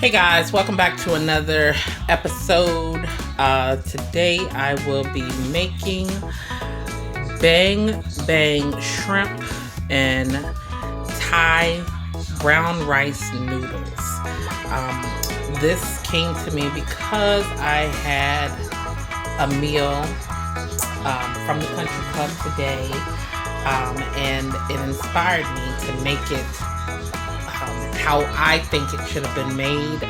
Hey guys, welcome back to another episode. Today I will be making bang bang shrimp and Thai brown rice noodles. This came to me because I had a meal from the country club today, and it inspired me to make it how I think it should have been made.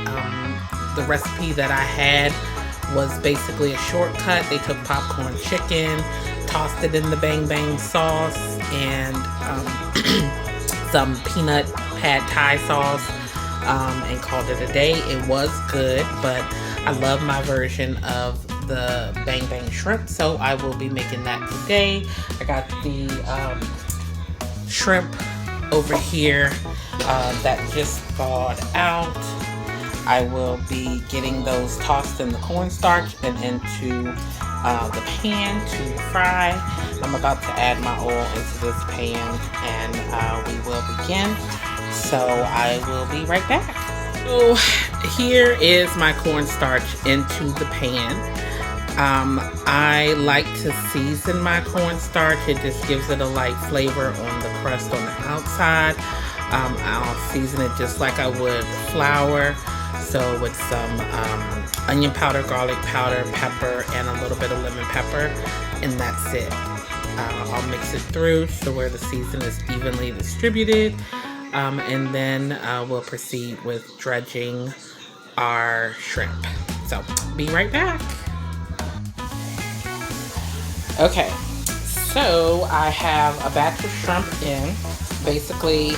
The recipe that I had was basically a shortcut. They took popcorn chicken, tossed it in the bang bang sauce, and some peanut pad Thai sauce, and called it a day. It was good, but I love my version of the bang bang shrimp, so I will be making that today. I got the shrimp over here that just thawed out. I will be getting those tossed in the cornstarch and into the pan to fry. I'm about to add my oil into this pan and we will begin. So I will be right back. So here is my cornstarch into the pan. I like to season my cornstarch. It just gives it a light flavor on the crust on the outside. I'll season it just like I would flour. So with some onion powder, garlic powder, pepper, and a little bit of lemon pepper, and that's it. I'll mix it through so where the season is evenly distributed, and then we'll proceed with dredging our shrimp. So be right back. Okay, so I have a batch of shrimp in. Basically,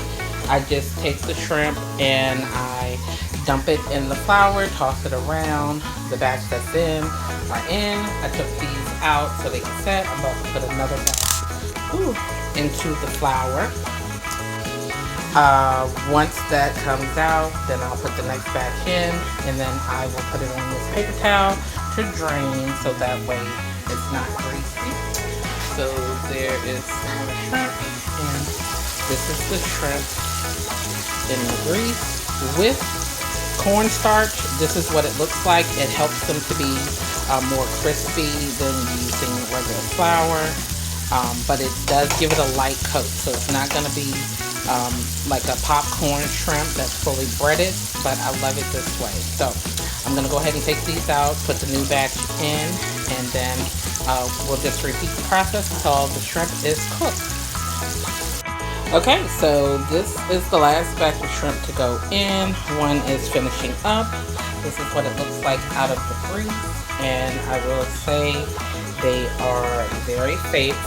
I just take the shrimp and I dump it in the flour, toss it around. The batch that's in are in. I took these out so they can set. I'm about to put another batch into the flour. Once that comes out, then I'll put the next batch in, and then I will put it on this paper towel to drain so that way it's not greasy. So there is some shrimp, and this is the shrimp in the grease with cornstarch. This is what it looks like. It helps them to be more crispy than using regular flour, but it does give it a light coat, so it's not going to be like a popcorn shrimp that's fully breaded, but I love it this way. So I'm going to go ahead and take these out, put the new batch in, and then we'll just repeat the process until the shrimp is cooked. Okay, so this is the last batch of shrimp to go in. One is finishing up. This is what it looks like out of the grease, and I will say they are very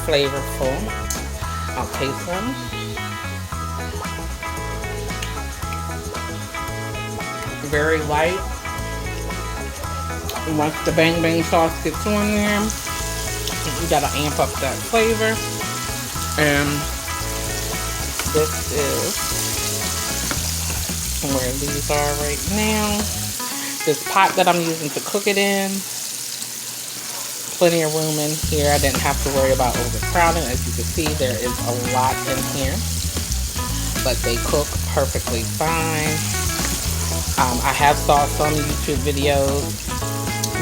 flavorful. I'll taste them. Very light. Once the bang bang sauce gets on there, you gotta amp up that flavor. And this is where these are right now. This pot that I'm using to cook it in, plenty of room in here. I didn't have to worry about overcrowding. As you can see, there is a lot in here, but they cook perfectly fine. I have saw some YouTube videos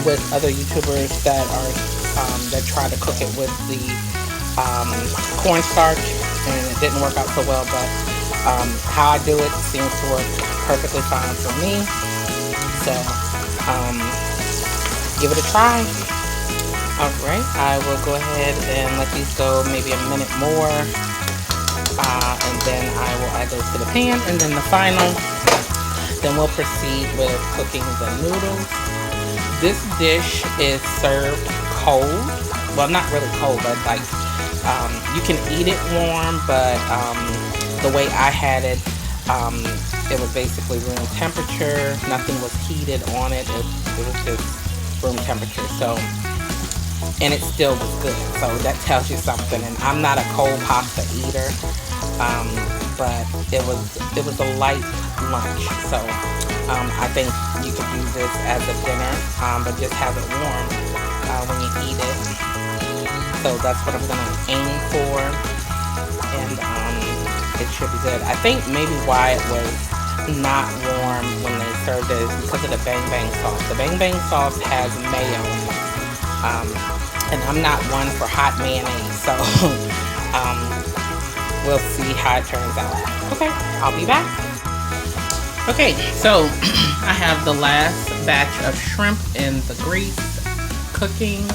with other YouTubers that are that try to cook it with the cornstarch, and it didn't work out so well, but how I do it seems to work perfectly fine for me. So give it a try. Alright, I will go ahead and let these go maybe a minute more, and then I will add those to the pan, and then the final, then we'll proceed with cooking the noodles. This dish is served cold. Well, not really cold, but like you can eat it warm, but the way I had it, it was basically room temperature. Nothing was heated on it. It was just room temperature. So, and it still was good. So that tells you something. And I'm not a cold pasta eater, but it was a light lunch. So I think you could do this as a dinner, but just have it warm when you eat it. So that's what I'm gonna aim for, and it should be good. I think maybe why it was not warm when they served it is because of the bang bang sauce. The bang bang sauce has mayo in it. And I'm not one for hot mayonnaise, so we'll see how it turns out. Okay, I'll be back. Okay, so I have the last batch of shrimp in the grease cooking.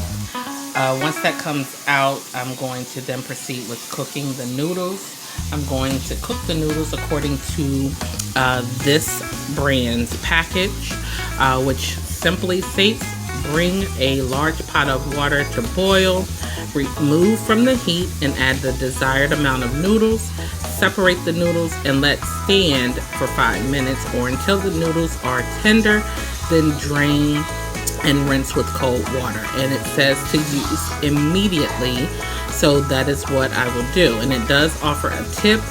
Once that comes out, I'm going to then proceed with cooking the noodles. I'm going to cook the noodles according to this brand's package, which simply states, bring a large pot of water to boil, remove from the heat and add the desired amount of noodles, separate the noodles and let stand for 5 minutes or until the noodles are tender, then drain and rinse with cold water. And it says to use immediately, so that is what I will do. And it does offer a tip: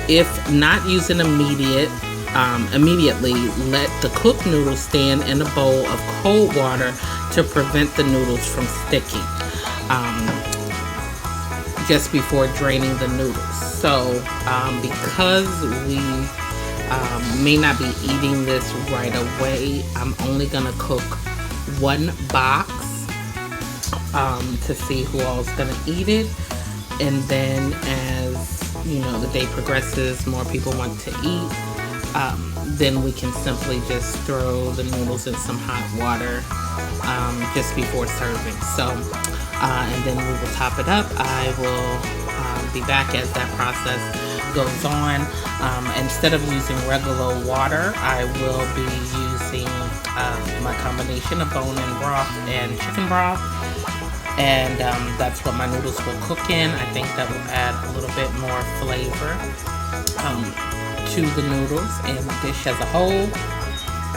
if not using immediately, let the cooked noodles stand in a bowl of cold water to prevent the noodles from sticking just before draining the noodles. So because we may not be eating this right away, I'm only gonna cook one box to see who all's gonna eat it, and then as you know the day progresses, more people want to eat, then we can simply just throw the noodles in some hot water just before serving. So and then we will top it up. I will be back as that process goes on. Instead of using regular water, I will be using my combination of bone-in broth and chicken broth, and that's what my noodles will cook in. I think that will add a little bit more flavor to the noodles and the dish as a whole,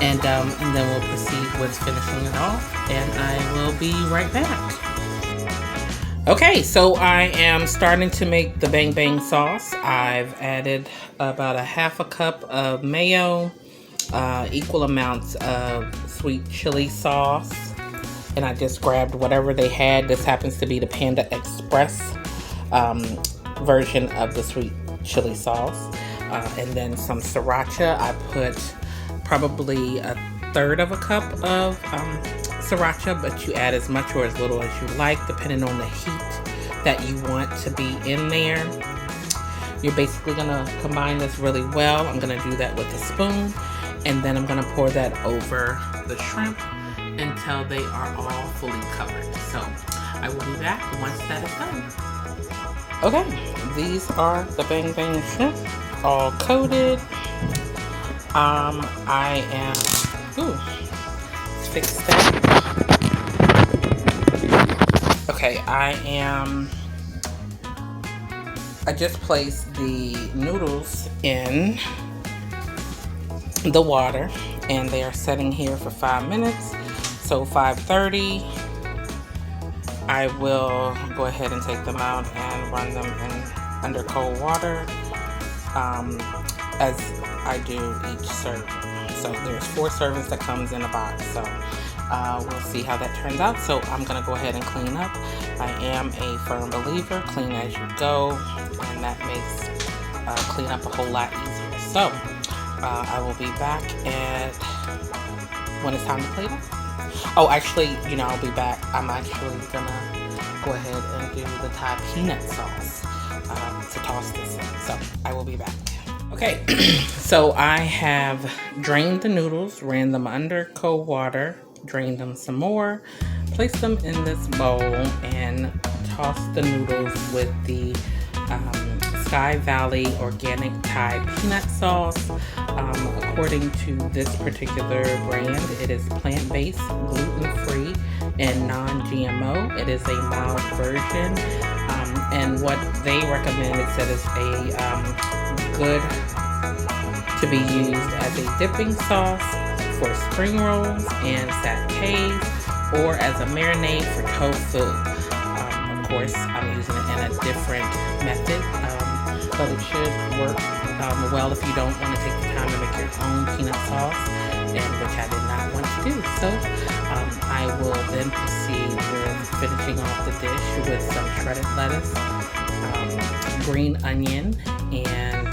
and then we'll proceed with finishing it off, and I will be right back. Okay, so I am starting to make the bang bang sauce. I've added about a half a cup of mayo, equal amounts of sweet chili sauce, and I just grabbed whatever they had. This happens to be the Panda Express version of the sweet chili sauce, and then some sriracha. I put probably a third of a cup of sriracha, but you add as much or as little as you like depending on the heat that you want to be in there. You're basically gonna combine this really well. I'm gonna do that with a spoon, and then I'm gonna pour that over the shrimp until they are all fully covered. So I will be back once that is done. Okay, these are the bang bang shrimp, all coated. I am, let's fix that. Okay, I just placed the noodles in the water, and they are setting here for 5 minutes. So 5:30, I will go ahead and take them out and run them in under cold water, as I do each serving. So there's 4 servings that comes in a box. So we'll see how that turns out. So I'm gonna go ahead and clean up. I am a firm believer, clean as you go, and that makes clean up a whole lot easier. So I will be back at when it's time to clean up. Oh, actually, I'll be back. I'm actually gonna go ahead and do the Thai peanut sauce to toss this in. So I will be back. Okay, so I have drained the noodles, ran them under cold water, drained them some more, placed them in this bowl, and tossed the noodles with the Sky Valley Organic Thai Peanut Sauce. According to this particular brand, it is plant-based, gluten-free, and non-GMO. It is a mild version, and what they recommend, it said, is a good to be used as a dipping sauce for spring rolls and satay, or as a marinade for tofu. Of course, I'm using it in a different method, but it should work well if you don't want to take the time to make your own peanut sauce, and which I did not want to do. So I will then proceed with finishing off the dish with some shredded lettuce, green onion, and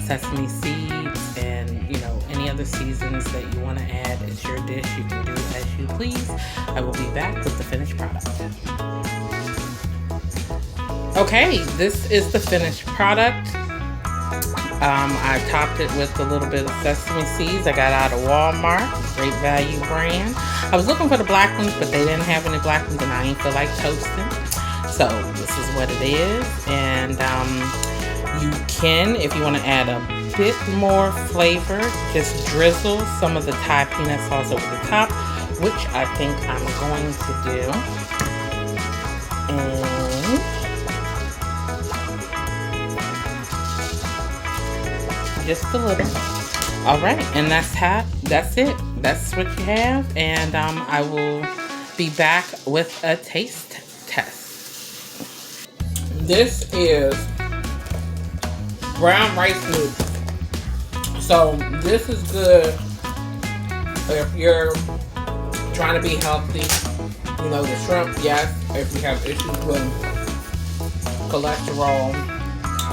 sesame seeds, and any other seasons that you want to add. It's your dish. You can do it as you please. I will be back with the finished product. Okay, this is the finished product. I topped it with a little bit of sesame seeds I got out of Walmart, Great Value brand. I was looking for the black ones, but they didn't have any black ones, and I ain't feel like toasting. So this is what it is, and you can, if you want to add a bit more flavor, just drizzle some of the Thai peanut sauce over the top, which I think I'm going to do. And just a little. All right, and that's it. That's what you have, and I will be back with a taste test. This is brown rice noodles. So this is good if you're trying to be healthy. You know, the shrimp, yes. If you have issues with cholesterol,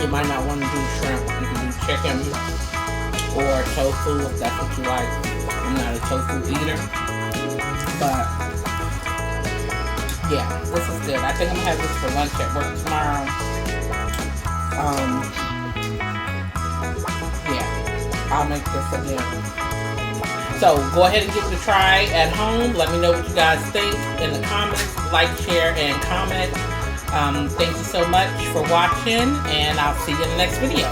you might not want to do shrimp. You can do chicken or tofu if that's what you like. I'm not a tofu eater, but yeah, this is good. I think I'm gonna have this for lunch at work tomorrow. Yeah, I'll make this again. So go ahead and give it a try at home. Let me know what you guys think in the comments. Like, share, and comment. Thank you so much for watching, and I'll see you in the next video.